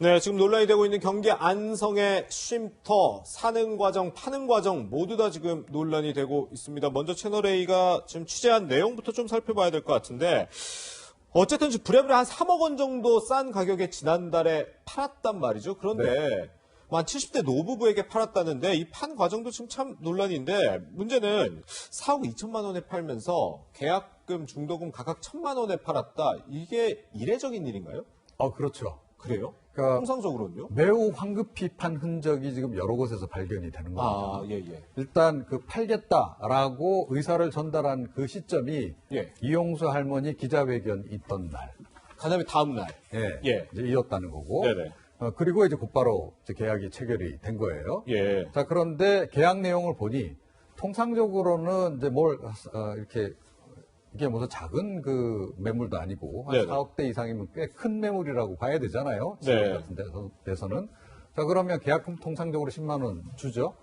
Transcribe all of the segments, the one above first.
네, 지금 논란이 되고 있는 경기 안성의 쉼터, 사는 과정, 파는 과정 모두 다 지금 논란이 되고 있습니다. 먼저 채널A가 지금 취재한 내용부터 좀 살펴봐야 될 것 같은데, 어쨌든 지금 부랴부랴 한 3억 원 정도 싼 가격에 지난달에 팔았단 말이죠. 그런데 네. 한 70대 노부부에게 팔았다는데 이 판 과정도 지금 참 논란인데, 문제는 4억 2천만 원에 팔면서 계약금, 중도금 각각 1,000만 원에 팔았다. 이게 이례적인 일인가요? 그렇죠. 그래요? 그러니까 통상적으로는요? 매우 황급히 판 흔적이 지금 여러 곳에서 발견이 되는 겁니다. 예. 일단 그 팔겠다라고 의사를 전달한 그 시점이 예. 이용수 할머니 기자회견 있던 날, 그다음에 다음 날. 이제 이었다는 거고. 네네. 그리고 이제 곧바로 이제 계약이 체결이 된 거예요. 예. 자, 그런데 계약 내용을 보니 통상적으로는 이제 이렇게 이게 무슨 작은 그 매물도 아니고 한 네네. 4억대 이상이면 꽤 큰 매물이라고 봐야 되잖아요. 네. 지역 같은 데서는. 자, 그러면 계약금 통상적으로 10만 원 주죠.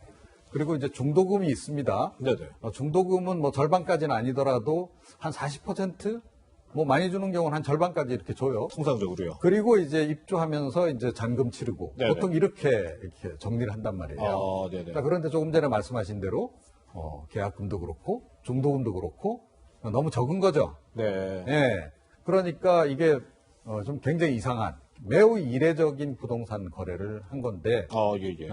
그리고 이제 중도금이 있습니다. 네네. 중도금은 뭐 절반까지는 아니더라도 한 40%? 뭐 많이 주는 경우는 한 절반까지 이렇게 줘요. 통상적으로요. 그리고 이제 입주하면서 이제 잔금 치르고 네네. 보통 이렇게 정리를 한단 말이에요. 네네. 자, 그런데 조금 전에 말씀하신 대로 계약금도 그렇고 중도금도 그렇고 너무 적은 거죠. 네. 예. 그러니까 이게 좀 굉장히 이상한 매우 이례적인 부동산 거래를 한 건데 예.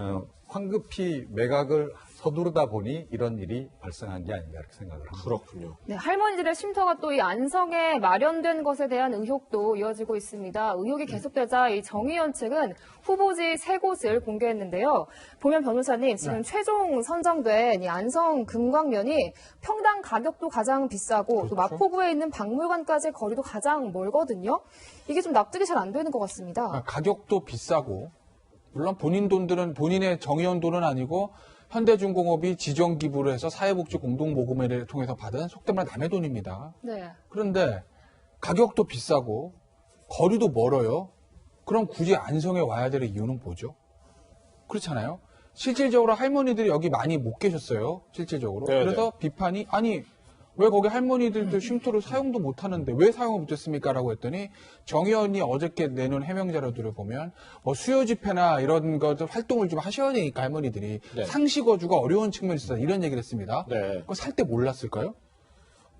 황급히 매각을 서두르다 보니 이런 일이 발생한 게 아닌가 이렇게 생각을 합니다. 그렇군요. 네, 할머니들의 쉼터가 또 이 안성에 마련된 것에 대한 의혹도 이어지고 있습니다. 의혹이 계속되자 이 정의연 측은 후보지 3곳을 공개했는데요. 보면 변호사님, 지금 최종 선정된 이 안성 금광면이 평당 가격도 가장 비싸고 그렇죠. 또 마포구에 있는 박물관까지 거리도 가장 멀거든요. 이게 좀 납득이 잘 안 되는 것 같습니다. 가격도 비싸고 물론 본인 돈들은 본인의 정의연 돈은 아니고 현대중공업이 지정 기부를 해서 사회복지 공동모금회를 통해서 받은 속된 말 남의 돈입니다. 네. 그런데 가격도 비싸고 거리도 멀어요. 그럼 굳이 안성에 와야 될 이유는 뭐죠? 그렇잖아요. 실질적으로 할머니들이 여기 많이 못 계셨어요. 실질적으로. 네네. 그래서 비판이 아니 왜 거기 할머니들도 쉼터를 사용도 못 하는데 왜 사용을 못 했습니까? 라고 했더니 정의원이 어저께 내놓은 해명 자료들을 보면 뭐 수요 집회나 이런 것들 활동을 좀 하셔야 되니까 할머니들이 네. 상시거주가 어려운 측면이 있어서 이런 얘기를 했습니다. 네. 그거 살 때 몰랐을까요?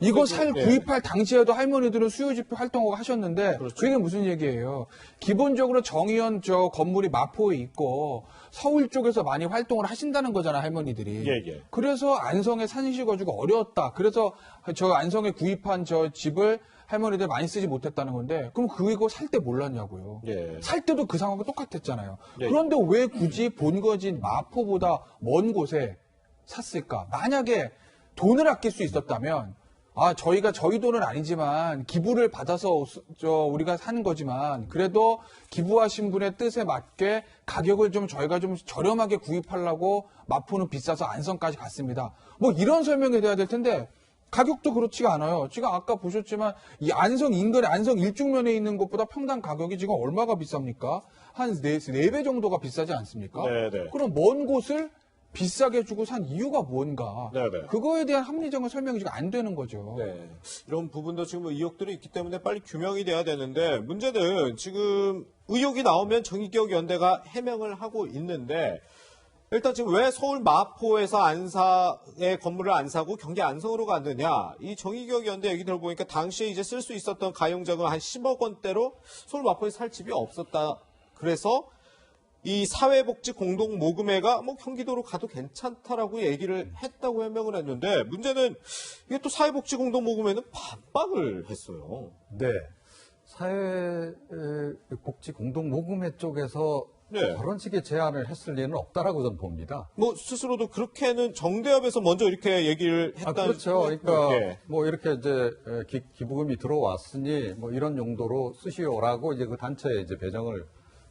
이거 네. 구입할 당시에도 할머니들은 수요 집회 활동하고 하셨는데 그렇죠. 그게 무슨 얘기예요? 기본적으로 정의연 저 건물이 마포에 있고 서울 쪽에서 많이 활동을 하신다는 거잖아 할머니들이. 예. 그래서 안성에 산시거주가 어려웠다. 그래서 저 안성에 구입한 저 집을 할머니들 많이 쓰지 못했다는 건데 그럼 그거 살 때 몰랐냐고요. 예. 살 때도 그 상황과 똑같았잖아요. 예. 그런데 왜 굳이 본거진 마포보다 먼 곳에 샀을까? 만약에 돈을 아낄 수 있었다면 저희가 저희 돈은 아니지만 기부를 받아서 우리가 사는 거지만 그래도 기부하신 분의 뜻에 맞게 가격을 좀 저희가 좀 저렴하게 구입하려고 마포는 비싸서 안성까지 갔습니다. 뭐 이런 설명이 돼야 될 텐데 가격도 그렇지가 않아요. 지금 아까 보셨지만 이 안성 인근에 안성 일중면에 있는 것보다 평당 가격이 지금 얼마가 비쌉니까? 한 4배 정도가 비싸지 않습니까? 네네. 그럼 먼 곳을 비싸게 주고 산 이유가 뭔가 네네. 그거에 대한 합리적인 설명이 지금 안 되는 거죠. 네. 이런 부분도 지금 의혹들이 있기 때문에 빨리 규명이 돼야 되는데, 문제는 지금 의혹이 나오면 정의기억연대가 해명을 하고 있는데, 일단 지금 왜 서울 마포에서 안사의 건물을 안 사고 경기 안성으로 갔느냐, 이 정의기억연대 얘기 들어보니까 당시에 이제 쓸 수 있었던 가용자금 한 10억 원대로 서울 마포에 살 집이 없었다. 그래서 이 사회복지 공동모금회가 뭐 경기도로 가도 괜찮다라고 얘기를 했다고 해명을 했는데, 문제는 이게 또 사회복지 공동모금회는 반박을 했어요. 네. 사회복지 공동모금회 쪽에서 네. 그런 식의 제안을 했을 리는 없다라고 저는 봅니다. 뭐 스스로도 그렇게는 정대협에서 먼저 이렇게 얘기를 했다는. 그렇죠. 그러니까 네. 뭐 이렇게 이제 기부금이 들어왔으니 뭐 이런 용도로 쓰시오라고 이제 그 단체에 이제 배정을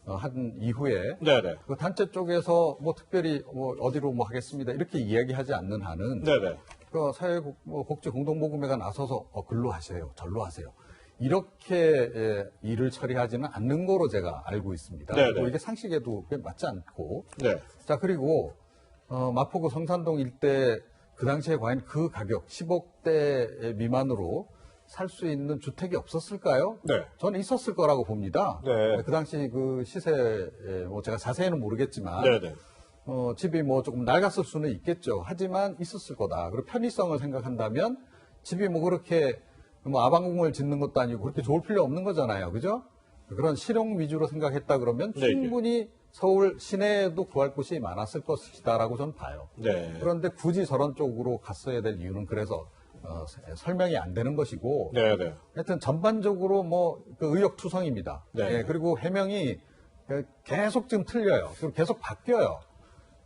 한 이후에 네네. 그 단체 쪽에서 뭐 특별히 뭐 어디로 뭐 하겠습니다 이렇게 이야기하지 않는 한은 네네. 그 사회복지 공동모금회가 나서서 글로 하세요, 절로 하세요 이렇게 일을 처리하지는 않는 거로 제가 알고 있습니다. 네네. 그리고 이게 상식에도 꽤 맞지 않고. 네. 자, 그리고 마포구 성산동 일대 그 당시에 과연 그 가격 10억대 미만으로 살 수 있는 주택이 없었을까요? 네. 저는 있었을 거라고 봅니다. 네. 그 당시 그 시세에 뭐 제가 자세히는 모르겠지만 네네. 집이 뭐 조금 낡았을 수는 있겠죠. 하지만 있었을 거다. 그리고 편의성을 생각한다면 집이 뭐 그렇게 뭐 아방궁을 짓는 것도 아니고 그렇게 좋을 필요 없는 거잖아요. 그죠? 그런 실용 위주로 생각했다 그러면 네, 충분히 서울 시내에도 구할 곳이 많았을 것이다라고 저는 봐요. 네. 그런데 굳이 저런 쪽으로 갔어야 될 이유는 그래서 설명이 안 되는 것이고 네네. 하여튼 전반적으로 그 의혹투성입니다. 네. 예, 그리고 해명이 계속 지금 틀려요. 그리고 계속 바뀌어요.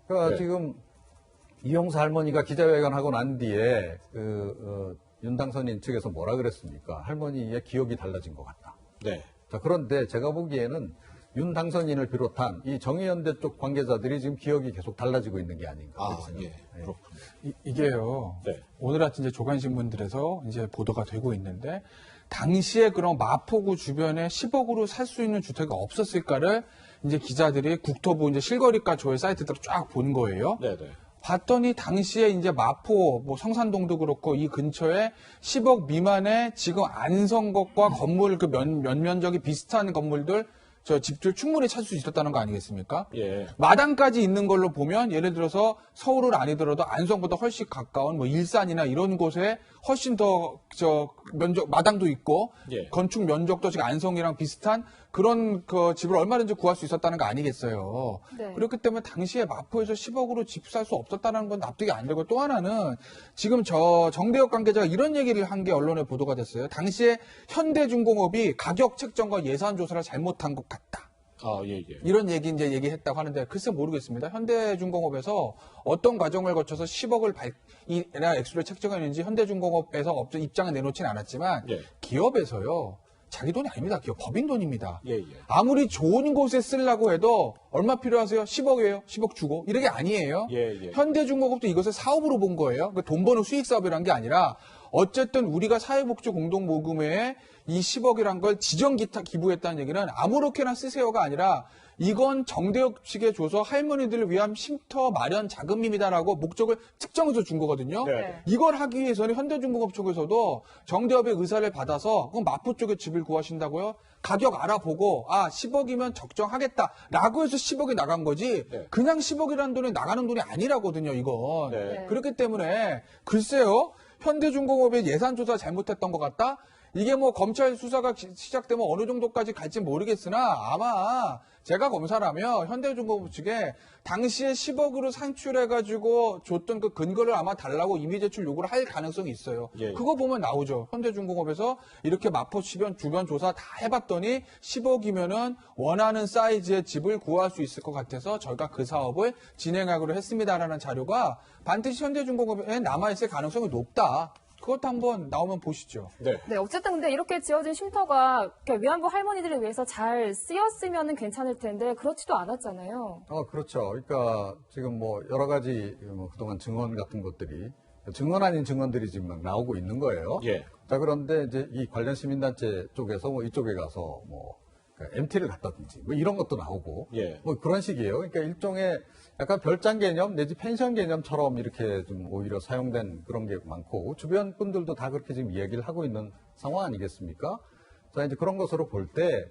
그러니까 네. 지금 이용사 할머니가 기자회견하고 난 뒤에 윤 당선인 측에서 뭐라 그랬습니까? 할머니의 기억이 달라진 것 같다. 네. 자, 그런데 제가 보기에는 윤 당선인을 비롯한 이 정의연대 쪽 관계자들이 지금 기억이 계속 달라지고 있는 게 아닌가. 아, 그렇게 생각해요. 예. 그렇군요. 이게요. 네. 오늘 아침 이제 조간신문들에서 이제 보도가 되고 있는데 당시에 그런 마포구 주변에 10억으로 살 수 있는 주택이 없었을까를 이제 기자들이 국토부 이제 실거래가 조회 사이트들을 쫙 본 거예요. 네네. 봤더니 당시에 이제 마포, 뭐 성산동도 그렇고 이 근처에 10억 미만의 지금 안성것과 건물 그 면적이 비슷한 건물들 저 집들 충분히 찾을 수 있었다는 거 아니겠습니까? 예. 마당까지 있는 걸로 보면 예를 들어서 서울은 아니더라도 안성보다 훨씬 가까운 뭐 일산이나 이런 곳에 훨씬 더 저 면적 마당도 있고 예. 건축 면적도 지금 안성이랑 비슷한 그런 그 집을 얼마든지 구할 수 있었다는 거 아니겠어요. 네. 그렇기 때문에 당시에 마포에서 10억으로 집 살 수 없었다는 건 납득이 안 되고 또 하나는 지금 저 정대협 관계자가 이런 얘기를 한 게 언론에 보도가 됐어요. 당시에 현대중공업이 가격 책정과 예산 조사를 잘못한 것 같다. 아, 예, 예. 이런 얘기 이제 얘기했다고 하는데 글쎄 모르겠습니다. 현대중공업에서 어떤 과정을 거쳐서 10억을 이나 액수를 책정했는지 현대중공업에서 업체 입장을 내놓지는 않았지만 예. 기업에서요. 자기 돈이 아닙니다. 기업 법인 돈입니다. 예, 예. 아무리 좋은 곳에 쓰려고 해도 얼마 필요하세요? 10억이에요. 10억 주고. 이런 게 아니에요. 예, 예. 현대중공업도 이것을 사업으로 본 거예요. 돈 버는 수익 사업이란 게 아니라 어쨌든 우리가 사회복지 공동모금회에 이 10억이란 걸 지정 기부했다는 얘기는 아무렇게나 쓰세요가 아니라 이건 정대협 측에 줘서 할머니들을 위한 쉼터 마련 자금입니다라고 목적을 특정해서 준 거거든요. 네. 이걸 하기 위해서는 현대중공업 쪽에서도 정대협의 의사를 받아서 그럼 마포 쪽에 집을 구하신다고요? 가격 알아보고 10억이면 적정하겠다라고 해서 10억이 나간 거지 네. 그냥 10억이라는 돈이 나가는 돈이 아니라거든요. 이건. 네. 그렇기 때문에 글쎄요. 현대중공업의 예산조사 잘못했던 것 같다? 이게 뭐 검찰 수사가 시작되면 어느 정도까지 갈지 모르겠으나 아마 제가 검사라면 현대중공업 측에 당시에 10억으로 산출해가지고 줬던 그 근거를 아마 달라고 임의 제출 요구를 할 가능성이 있어요. 예. 그거 보면 나오죠. 현대중공업에서 이렇게 마포 주변 조사 다 해봤더니 10억이면은 원하는 사이즈의 집을 구할 수 있을 것 같아서 저희가 그 사업을 진행하기로 했습니다라는 자료가 반드시 현대중공업에 남아있을 가능성이 높다. 그것도 한번 나오면 보시죠. 네. 네, 어쨌든 근데 이렇게 지어진 쉼터가 이렇게 위안부 할머니들을 위해서 잘 쓰였으면 괜찮을 텐데 그렇지도 않았잖아요. 그렇죠. 그러니까 지금 뭐 여러 가지 그동안 증언 같은 것들이 증언 아닌 증언들이 지금 막 나오고 있는 거예요. 예. 자, 그런데 이제 이 관련 시민단체 쪽에서 이쪽에 가서 MT를 갔다든지 이런 것도 나오고 예. 그런 식이에요. 그러니까 일종의 약간 별장 개념 내지 펜션 개념처럼 이렇게 좀 오히려 사용된 그런 게 많고 주변 분들도 다 그렇게 지금 이야기를 하고 있는 상황 아니겠습니까? 자, 이제 그런 것으로 볼 때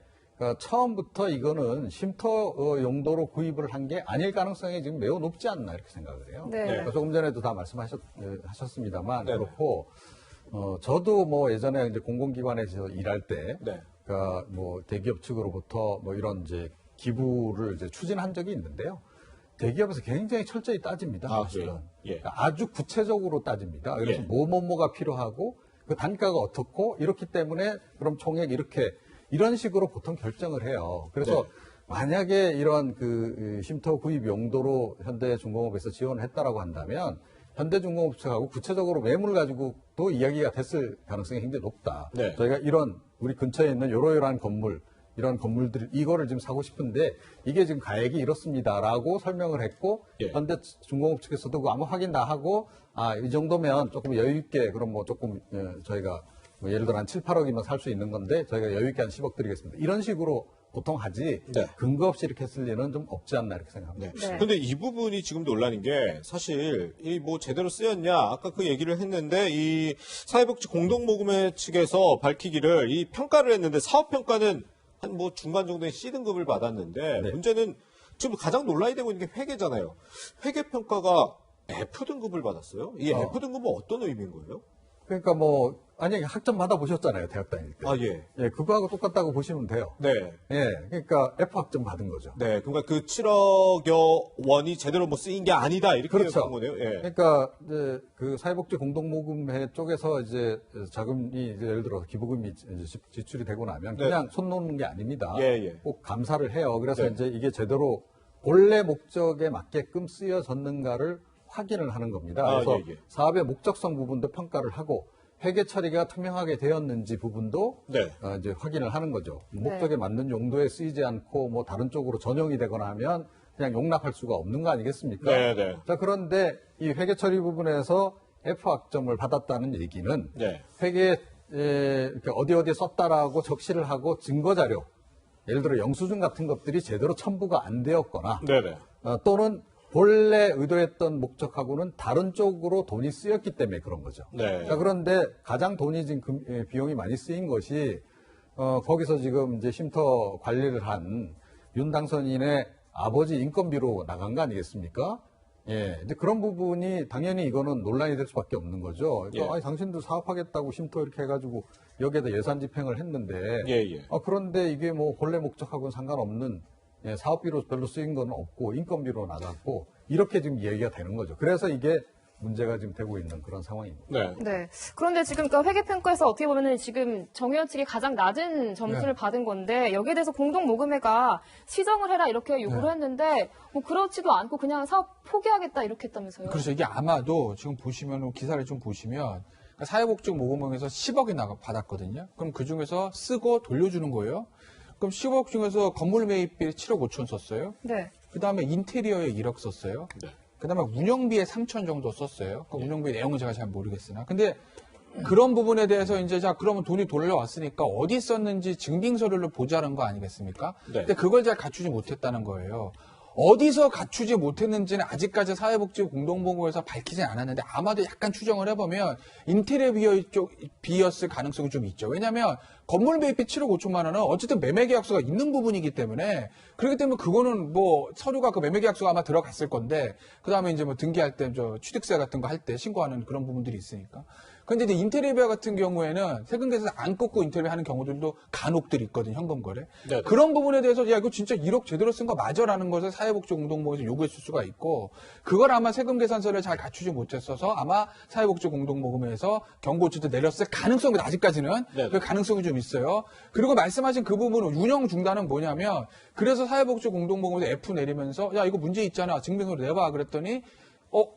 처음부터 이거는 쉼터 용도로 구입을 한 게 아닐 가능성이 지금 매우 높지 않나 이렇게 생각을 해요. 네. 그러니까 조금 전에도 다 말씀하셨습니다만 네네. 그렇고 저도 뭐 예전에 이제 공공기관에서 일할 때 네. 그러니까 뭐 대기업 측으로부터 이런 이제 기부를 이제 추진한 적이 있는데요. 대기업에서 굉장히 철저히 따집니다. 아, 사실은. 그래요? 예. 그러니까 아주 구체적으로 따집니다. 그래서 예. 뭐가 필요하고 그 단가가 어떻고 이렇기 때문에 그럼 총액 이런 식으로 보통 결정을 해요. 그래서 네. 만약에 이런 그 쉼터 구입 용도로 현대중공업에서 지원을 했다라고 한다면 현대중공업 측하고 구체적으로 매물을 가지고 또 이야기가 됐을 가능성이 굉장히 높다. 네. 저희가 이런 우리 근처에 있는 이러이러한 건물 이런 건물들 이거를 지금 사고 싶은데 이게 지금 가액이 이렇습니다라고 설명을 했고 예. 현대중공업 측에서도 그거 아마 확인 다 하고 이 정도면 조금 여유 있게 그럼 조금 저희가 예를 들어 한 7, 8억이면 살 수 있는 건데 저희가 여유 있게 한 10억 드리겠습니다. 이런 식으로 보통 하지 네. 근거 없이 이렇게 쓸 리는 좀 없지 않나 이렇게 생각합니다. 네. 네. 근데 이 부분이 지금 논란인 게 사실 이 뭐 제대로 쓰였냐 아까 그 얘기를 했는데 이 사회복지 공동모금회 측에서 밝히기를 이 평가를 했는데 사업 평가는 한 뭐 중간 정도의 C 등급을 받았는데 네. 문제는 지금 가장 논란이 되고 있는 게 회계잖아요. 회계 평가가 F 등급을 받았어요. 이 F 등급은 어떤 의미인 거예요? 그러니까 뭐 아니 학점 받아보셨잖아요 대학 다닐 때. 아 예. 예, 그거하고 똑같다고 보시면 돼요. 네. 예, 그러니까 F 학점 받은 거죠. 네, 그러니까 그 7억여 원이 제대로 뭐 쓰인 게 아니다 이렇게 그렇죠. 한 거네요. 예. 그러니까 이제 그 사회복지 공동모금회 쪽에서 이제 자금이 이제 예를 들어 기부금이 이제 지출이 되고 나면 네. 그냥 손 놓는 게 아닙니다. 예, 예. 꼭 감사를 해요. 그래서 네. 이제 이게 제대로 본래 목적에 맞게끔 쓰여졌는가를 확인을 하는 겁니다. 아, 그래서 예, 예. 사업의 목적성 부분도 평가를 하고 회계 처리가 투명하게 되었는지 부분도 네. 이제 확인을 하는 거죠. 목적에 맞는 용도에 쓰이지 않고 뭐 다른 쪽으로 전용이 되거나 하면 그냥 용납할 수가 없는 거 아니겠습니까? 네, 네. 자, 그런데 이 회계 처리 부분에서 F 학점을 받았다는 얘기는 네. 회계에 이렇게 어디에 썼다라고 적시를 하고 증거 자료, 예를 들어 영수증 같은 것들이 제대로 첨부가 안 되었거나 네네. 또는 본래 의도했던 목적하고는 다른 쪽으로 돈이 쓰였기 때문에 그런 거죠. 네. 자, 그런데 가장 돈이 지금 비용이 많이 쓰인 것이 거기서 지금 이제 쉼터 관리를 한 윤 당선인의 아버지 인건비로 나간 거 아니겠습니까? 예, 이제 그런 부분이 당연히 이거는 논란이 될 수밖에 없는 거죠. 그러니까 예. 아니, 당신도 사업하겠다고 쉼터 이렇게 해가지고 여기에다 예산 집행을 했는데, 예, 예. 그런데 이게 뭐 본래 목적하고는 상관없는 사업비로 별로 쓰인 건 없고 인건비로 나갔고 이렇게 지금 얘기가 되는 거죠. 그래서 이게 문제가 지금 되고 있는 그런 상황입니다. 네. 네. 그런데 지금 그러니까 회계평가에서 어떻게 보면은 지금 정의원 측이 가장 낮은 점수를 받은 건데 여기에 대해서 공동모금회가 시정을 해라 이렇게 요구를 했는데 뭐 그렇지도 않고 그냥 사업 포기하겠다 이렇게 했다면서요. 그래서 이게 아마도 지금 보시면 기사를 좀 보시면 그러니까 사회복지모금회에서 10억이 받았거든요. 그럼 그 중에서 쓰고 돌려주는 거예요. 그럼 10억 중에서 건물 매입비에 7억 5천 썼어요. 네. 그 다음에 인테리어에 1억 썼어요. 네. 그 다음에 운영비에 3천 정도 썼어요. 그 운영비 내용은 제가 잘 모르겠으나. 근데 그런 부분에 대해서 이제 자, 그러면 돈이 돌려왔으니까 어디 썼는지 증빙서류를 보자는 거 아니겠습니까? 네. 근데 그걸 잘 갖추지 못했다는 거예요. 어디서 갖추지 못했는지는 아직까지 사회복지 공동보고에서 밝히진 않았는데 아마도 약간 추정을 해보면 인테리어 비였을 가능성이 좀 있죠. 왜냐하면 건물 매입비 7억 5천만 원은 어쨌든 매매계약서가 있는 부분이기 때문에 그렇기 때문에 그거는 뭐 서류가 그 매매계약서가 아마 들어갔을 건데 그 다음에 이제 뭐 등기할 때 저 취득세 같은 거 할 때 신고하는 그런 부분들이 있으니까. 근데 이제 인테리어 비어 같은 경우에는 세금계에서 안 꺾고 인테리어 하는 경우들도 간혹들 있거든요. 현금 거래. 네네. 그런 부분에 대해서 야 이거 진짜 1억 제대로 쓴 거 맞아라는 것을 사회복지 공동모금에서 요구했을 수가 있고 그걸 아마 세금 계산서를 잘 갖추지 못했어서 아마 사회복지 공동모금에서 경고조도 내렸을 가능성이 아직까지는 네네. 그 가능성이 좀 있어요. 그리고 말씀하신 그 부분은 운영 중단은 뭐냐면 그래서 사회복지 공동모금에서 F 내리면서 야 이거 문제 있잖아 증빙으로 내봐 그랬더니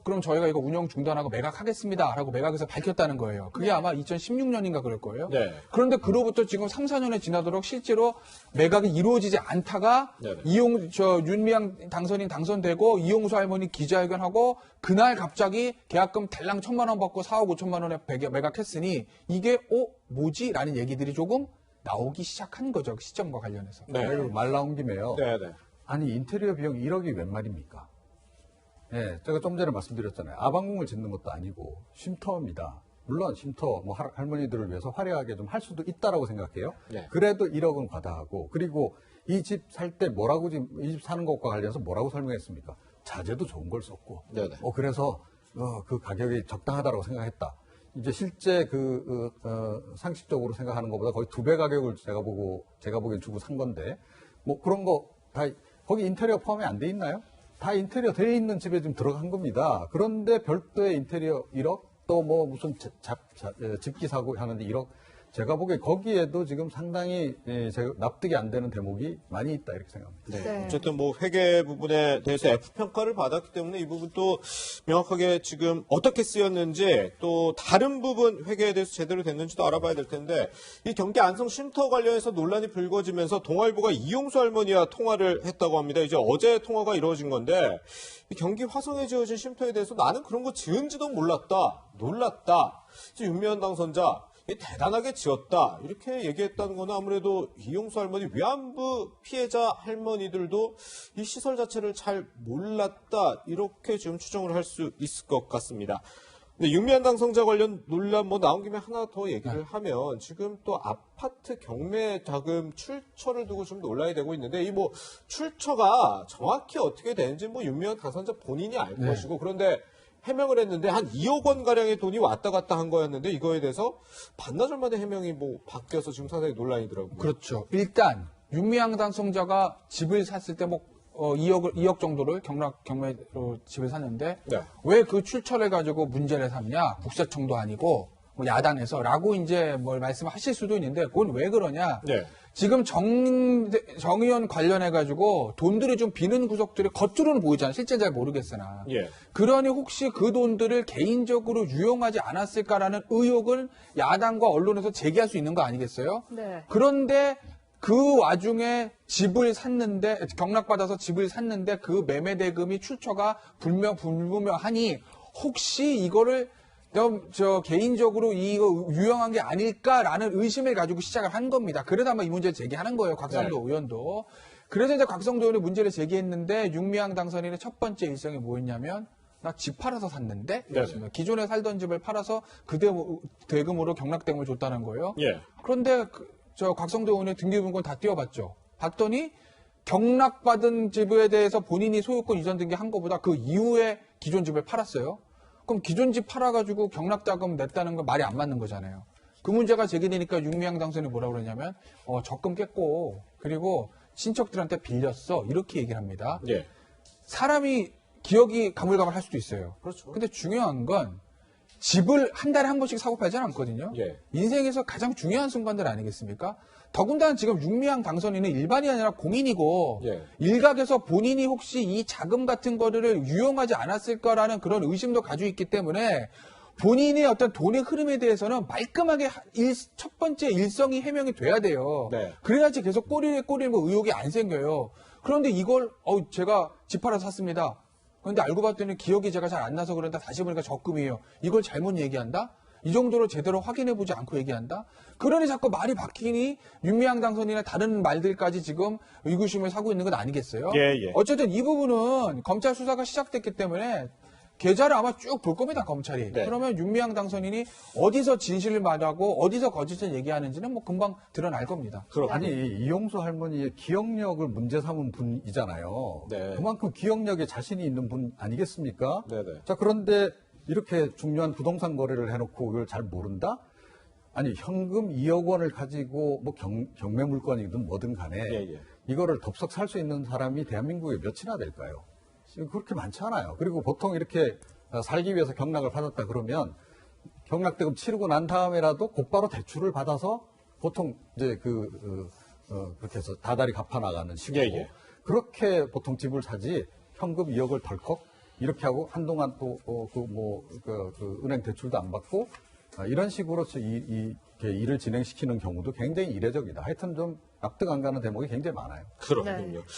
그럼 저희가 이거 운영 중단하고 매각하겠습니다. 라고 매각에서 밝혔다는 거예요. 그게 아마 2016년인가 그럴 거예요. 네. 그런데 그로부터 지금 3, 4년이 지나도록 실제로 매각이 이루어지지 않다가 네네. 윤미향 당선인 당선되고 이용수 할머니 기자회견하고 그날 갑자기 계약금 달랑 1,000만 원 받고 4억 5천만 원에 매각했으니 이게 뭐지? 라는 얘기들이 조금 나오기 시작한 거죠. 그 시점과 관련해서. 네. 말 나온 김에요. 네네. 아니 인테리어 비용 1억이 웬 말입니까? 예, 제가 좀 전에 말씀드렸잖아요. 아방궁을 짓는 것도 아니고 쉼터입니다. 물론 쉼터 뭐 할머니들을 위해서 화려하게 좀 할 수도 있다라고 생각해요. 네. 그래도 1억은 과다하고 그리고 이 집 살 때 뭐라고 지금 이 집 사는 것과 관련해서 뭐라고 설명했습니까? 자재도 좋은 걸 썼고. 네네. 그래서 그 가격이 적당하다라고 생각했다. 이제 실제 상식적으로 생각하는 것보다 거의 2배 가격을 제가 보기엔 주고 산 건데 뭐 그런 거 다 거기 인테리어 포함이 안 돼 있나요? 다 인테리어 돼 있는 집에 좀 들어간 겁니다. 그런데 별도의 인테리어 1억 또 뭐 무슨 집기 사고 하는데 1억 제가 보기에 거기에도 지금 상당히 제가 납득이 안 되는 대목이 많이 있다 이렇게 생각합니다. 네. 네. 어쨌든 뭐 회계 부분에 대해서 F 평가를 받았기 때문에 이 부분도 명확하게 지금 어떻게 쓰였는지 또 다른 부분 회계에 대해서 제대로 됐는지도 알아봐야 될 텐데 이 경기 안성 쉼터 관련해서 논란이 불거지면서 동아일보가 이용수 할머니와 통화를 했다고 합니다. 이제 어제 통화가 이루어진 건데 이 경기 화성에 지어진 쉼터에 대해서 나는 그런 거 지은지도 몰랐다. 놀랐다. 지금 윤미향 당선자 대단하게 지었다 이렇게 얘기했다는 거는 아무래도 이용수 할머니 위안부 피해자 할머니들도 이 시설 자체를 잘 몰랐다 이렇게 지금 추정을 할 수 있을 것 같습니다. 근데 윤미향 당선자 관련 논란 나온 김에 하나 더 얘기를 하면 지금 또 아파트 경매 자금 출처를 두고 좀 논란이 되고 있는데 이 출처가 정확히 어떻게 되는지 윤미향 당선자 본인이 알 것이고 그런데 해명을 했는데 한 2억 원 가량의 돈이 왔다 갔다 한 거였는데 이거에 대해서 반나절 만에 해명이 바뀌어서 지금 상당히 논란이더라고요. 그렇죠. 일단 윤미향 당선자가 집을 샀을 때 2억 정도를 경매로 집을 샀는데 네. 왜 그 출처를 가지고 문제를 삼냐? 국세청도 아니고 야당에서라고 이제 뭘 말씀하실 수도 있는데 그건 왜 그러냐? 네. 지금 정 의원 관련해 가지고 돈들이 좀 비는 구석들이 겉으로는 보이잖아요. 실제 잘 모르겠으나. 예. 그러니 혹시 그 돈들을 개인적으로 유용하지 않았을까라는 의혹을 야당과 언론에서 제기할 수 있는 거 아니겠어요? 네. 그런데 그 와중에 집을 샀는데 경락받아서 집을 샀는데 그 매매 대금이 출처가 불분명하니 혹시 이거를 개인적으로 이거 유용한 게 아닐까라는 의심을 가지고 시작을 한 겁니다. 그래서 아마 이 문제를 제기하는 거예요. 곽성도 의원도. 그래서 이제 곽성도 의원이 문제를 제기했는데 윤미향 당선인의 첫 번째 일성이 뭐였냐면 나 집 팔아서 샀는데 기존에 살던 집을 팔아서 그 대금으로 경락대금을 줬다는 거예요. 예. 그런데 곽성도 의원의 등기부등본 다 띄워봤죠. 봤더니 경락받은 집에 대해서 본인이 소유권 이전 등기한 것보다 그 이후에 기존 집을 팔았어요. 그럼 기존 집 팔아가지고 경락자금 냈다는 건 말이 안 맞는 거잖아요. 그 문제가 제기되니까 윤미향 당선인이 뭐라고 그러냐면 적금 깼고 그리고 친척들한테 빌렸어 이렇게 얘기를 합니다. 예. 사람이 기억이 가물가물할 수도 있어요. 그렇죠. 근데 중요한 건 집을 한 달에 한 번씩 사고 팔지는 않거든요. 예. 인생에서 가장 중요한 순간들 아니겠습니까? 더군다나 지금 윤미향 당선인은 일반이 아니라 공인이고 예. 일각에서 본인이 혹시 이 자금 같은 거를 유용하지 않았을 거라는 그런 의심도 가지고 있기 때문에 본인의 어떤 돈의 흐름에 대해서는 말끔하게 첫 번째 일성이 해명이 돼야 돼요. 네. 그래야지 계속 꼬리에 의혹이 안 생겨요. 그런데 이걸 제가 집 팔아서 샀습니다. 그런데 알고 봤더니 기억이 제가 잘 안 나서 그런다. 다시 보니까 적금이에요. 이걸 잘못 얘기한다? 이 정도로 제대로 확인해보지 않고 얘기한다? 그러니 자꾸 말이 바뀌니 윤미향 당선인이나 다른 말들까지 지금 의구심을 사고 있는 건 아니겠어요? 예. 어쨌든 이 부분은 검찰 수사가 시작됐기 때문에 계좌를 아마 쭉 볼 겁니다, 검찰이. 네. 그러면 윤미향 당선인이 어디서 진실을 말하고 어디서 거짓을 얘기하는지는 금방 드러날 겁니다. 아니 이용수 할머니의 기억력을 문제 삼은 분이잖아요. 네. 그만큼 기억력에 자신이 있는 분 아니겠습니까? 네네. 자 그런데 이렇게 중요한 부동산 거래를 해놓고 이걸 잘 모른다? 아니 현금 2억 원을 가지고 경매 물건이든 뭐든 간에 예. 이거를 덥석 살 수 있는 사람이 대한민국에 몇이나 될까요? 그렇게 많지 않아요. 그리고 보통 이렇게 살기 위해서 경락을 받았다 그러면 경락대금 치르고 난 다음에라도 곧바로 대출을 받아서 보통 이제 그렇게 해서 다달이 갚아 나가는 식으로 예. 그렇게 보통 집을 사지 현금 2억을 덜컥 이렇게 하고 한동안 또 은행 대출도 안 받고 이런 식으로 일을 진행시키는 경우도 굉장히 이례적이다. 하여튼 좀 납득 안 가는 대목이 굉장히 많아요. 그렇군요. 네.